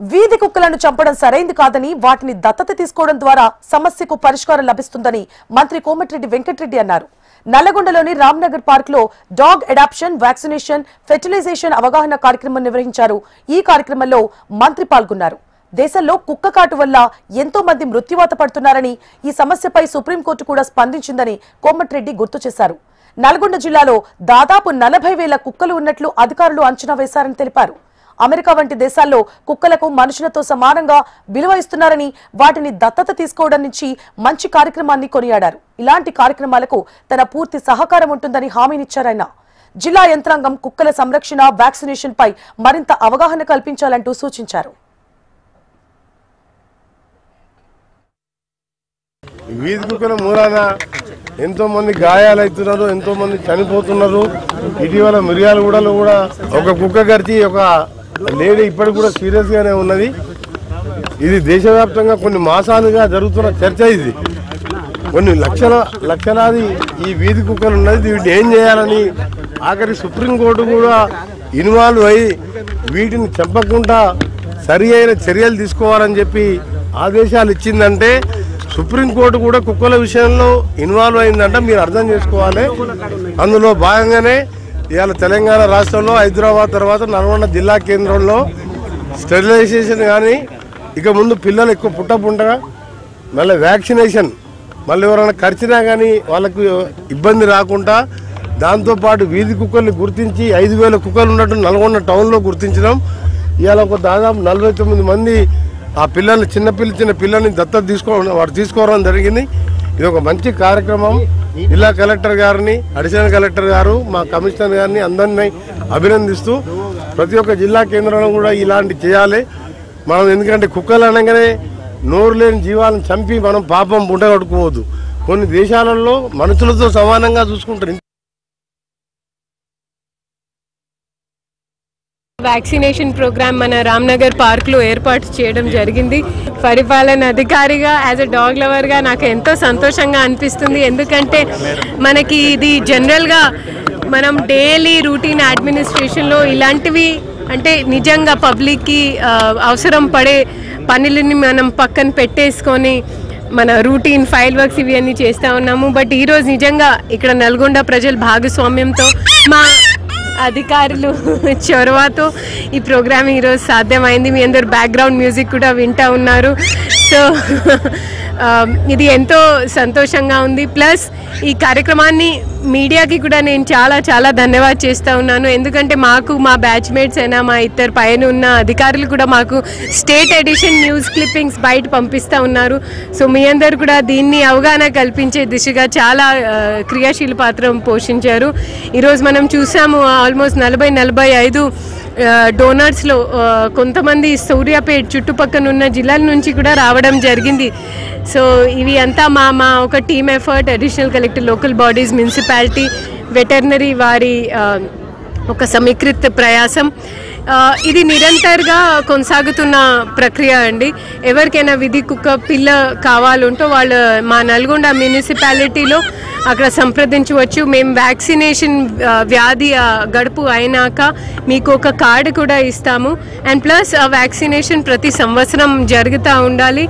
వీధి కుక్కలను చంపడం సరైంది కాదని వాటిని దత్తత తీసుకోవడం ద్వారా సమస్యకు పరిష్కారం లభిస్తుందని మంత్రి కోమటిరెడ్డి వెంకటరెడ్డి అన్నారు. నల్లగొండలోని రామ్నగర్ పార్క్ లో డాగ్ అడాప్షన్, వ్యాక్సినేషన్, ఫెర్టిలైజేషన్ అవగాహన కార్యక్రమం నిర్వహించారు. ఈ కార్యక్రమంలో మంత్రి పాల్గొన్నారు. దేశంలో కుక్క కాటు వల్ల ఎంతో మంది మృత్యువాత పడుతున్నారని, ఈ సమస్యపై సుప్రీంకోర్టు కూడా స్పందించిందని కోమటిరెడ్డి గుర్తు చేశారు. నల్గొండ జిల్లాలో దాదాపు 40,000 కుక్కలు ఉన్నట్లు అధికారులు అంచనా వేశారని తెలిపారు. అమెరికా వంటి దేశాల్లో కుక్కలకు మనుషులతో సమానంగా విలువ ఇస్తున్నారని, వాటిని దత్తత తీసుకోవడం నుంచి మంచి కార్యక్రమాన్ని కొనియాడారు. ఇలాంటి కార్యక్రమాలకు తన పూర్తి సహకారం ఉంటుందని హామీనిచ్చారాయన. జిల్లా యంత్రాంగం కుక్కల సంరక్షణ, వ్యాక్సినేషన్ పై మరింత అవగాహన కల్పించాలంటూ సూచించారు. వీధి కుక్కల మూలాన ఎంతో మంది గాయాలవుతున్నారు, ఎంతో మంది చనిపోతున్నారు. ఇటీవల మిర్యాలగూడలో కూడా ఒక కుక్క గడిచి ఒక లేడీ ఇప్పటికి కూడా సీరియస్ గానే ఉన్నది. ఇది దేశవ్యాప్తంగా కొన్ని మాసాలుగా జరుగుతున్న చర్చ. ఇది కొన్ని లక్షలాది ఈ వీధి కుక్కలు ఉన్నది. వీటిని ఏం చేయాలని ఆఖరి సుప్రీంకోర్టు కూడా ఇన్వాల్వ్ అయ్యి వీటిని చంపకుండా సరి అయిన చర్యలు తీసుకోవాలని చెప్పి ఆదేశాలు ఇచ్చిందంటే సుప్రీంకోర్టు కూడా కుక్కల విషయంలో ఇన్వాల్వ్ అయిందంట. మీరు అర్థం చేసుకోవాలి. అందులో భాగంగానే ఇవాళ తెలంగాణ రాష్ట్రంలో హైదరాబాద్ తర్వాత నల్గొండ జిల్లా కేంద్రంలో స్టెరిలైజేషన్ కానీ, ఇక ముందు పిల్లలు ఎక్కువ పుట్టగా మళ్ళీ వ్యాక్సినేషన్, మళ్ళీ ఎవరైనా ఖర్చినా కానీ వాళ్ళకు ఇబ్బంది రాకుండా, దాంతోపాటు వీధి కుక్కల్ని గుర్తించి 5,000 కుక్కలు ఉన్నట్టు నల్గొండ టౌన్లో గుర్తించడం. ఇవాళ ఒక దాదాపు 49 మంది ఆ పిల్లల్ని చిన్న పిల్లల్ని దత్తత తీసుకోవడం జరిగింది. ఇది ఒక మంచి కార్యక్రమం. జిల్లా కలెక్టర్ గారిని, అడిషనల్ కలెక్టర్ గారు, మా కమిషనర్ గారిని అందరినీ అభినందిస్తూ ప్రతి ఒక్క జిల్లా కేంద్రంలో కూడా ఇలాంటి చేయాలి మనం. ఎందుకంటే కుక్కలు అనగానే నోరు లేని జీవాలను చంపి మనం పాపం పుట్టగొట్టుకోవద్దు. కొన్ని దేశాలలో మనుషులతో సమానంగా చూసుకుంటారు. వ్యాక్సినేషన్ ప్రోగ్రామ్ మన రామ్నగర్ పార్క్లో ఏర్పాటు చేయడం జరిగింది. పరిపాలన అధికారిగా, యాజ్ ఎ డాగ్ లవర్గా నాకు ఎంతో సంతోషంగా అనిపిస్తుంది. ఎందుకంటే మనకి ఇది జనరల్గా మనం డైలీ రూటీన్ అడ్మినిస్ట్రేషన్లో ఇలాంటివి అంటే నిజంగా పబ్లిక్కి అవసరం పడే పనులని మనం పక్కన పెట్టేసుకొని మన రూటీన్ ఫైల్ వర్క్స్ ఇవి అన్నీ చేస్తూ ఉన్నాము. బట్ ఈరోజు నిజంగా ఇక్కడ నల్గొండ ప్రజల భాగస్వామ్యంతో, మా అధికారులు చొరవతో ఈ ప్రోగ్రామ్ ఈరోజు సాధ్యమైంది. మీ అందరు బ్యాక్గ్రౌండ్ మ్యూజిక్ కూడా వింటూ ఉన్నారు. సో ఇది ఎంతో సంతోషంగా ఉంది. ప్లస్ ఈ కార్యక్రమాన్ని మీడియాకి కూడా నేను చాలా ధన్యవాదాలు చేస్తూ ఉన్నాను. ఎందుకంటే మాకు మా బ్యాచ్మేట్స్ అయినా మా ఇద్దరు పైన ఉన్న అధికారులు కూడా మాకు స్టేట్ ఎడిషన్ న్యూస్ క్లిప్పింగ్స్ బయట పంపిస్తూ ఉన్నారు. సో మీ అందరు కూడా దీన్ని అవగాహన కల్పించే దిశగా చాలా క్రియాశీల పాత్ర పోషించారు. ఈరోజు మనం చూసాము ఆల్మోస్ట్ 40-45 డోనర్స్లో కొంతమంది సూర్యాపేట చుట్టుపక్కల ఉన్న జిల్లాల నుంచి కూడా రావడం జరిగింది. సో ఇవి అంతా మా ఒక team effort, additional collector, local bodies, municipality, veterinary వారి ఒక సమీకృత ప్రయాసం. ఇది నిరంతరంగా కొనసాగుతున్న ప్రక్రియ అండి. ఎవరికైనా విధి కుక్క పిల్ల కావాలంటో వాళ్ళు మా నల్గొండ మున్సిపాలిటీలో అక్కడ సంప్రదించవచ్చు. మేము వ్యాక్సినేషన్ వ్యాధి గడుపు అయినాక మీకు ఒక కార్డు కూడా ఇస్తాము. అండ్ ప్లస్ ఆ వ్యాక్సినేషన్ ప్రతి సంవత్సరం జరుగుతూ ఉండాలి.